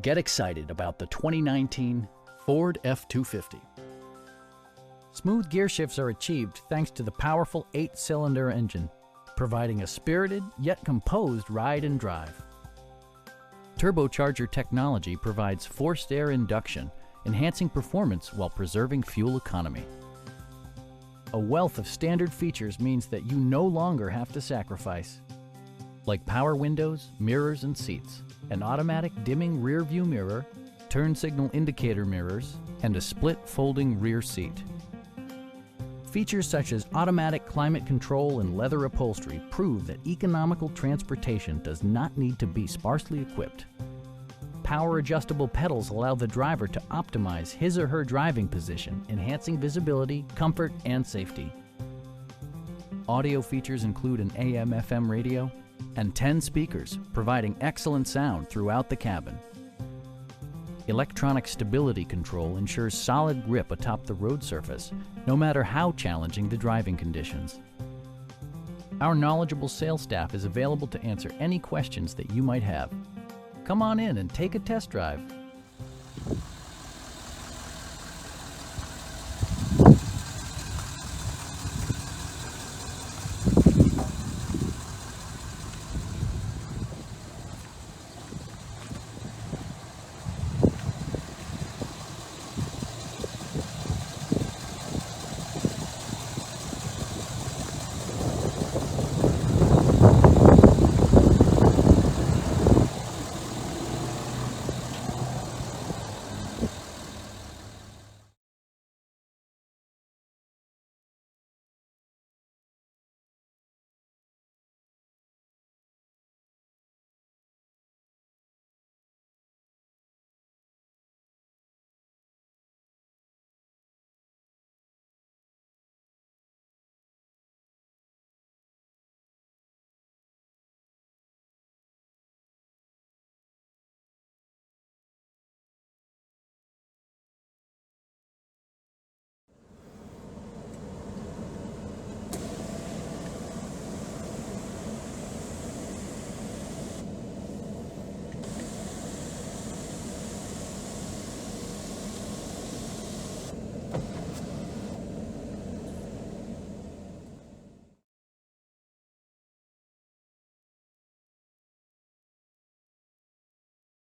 Get excited about the 2019 Ford F-250. Smooth gear shifts are achieved thanks to the powerful 8-cylinder engine, providing a spirited yet composed ride and drive. Turbocharger technology provides forced air induction, enhancing performance while preserving fuel economy. A wealth of standard features means that you no longer have to sacrifice, like power windows, mirrors and seats, an automatic dimming rear view mirror, turn signal indicator mirrors, and a split folding rear seat. Features such as automatic climate control and leather upholstery prove that economical transportation does not need to be sparsely equipped. Power adjustable pedals allow the driver to optimize his or her driving position, enhancing visibility, comfort, and safety. Audio features include an AM/FM radio and 10 speakers, providing excellent sound throughout the cabin. Electronic stability control ensures solid grip atop the road surface, no matter how challenging the driving conditions. Our knowledgeable sales staff is available to answer any questions that you might have. Come on in and take a test drive.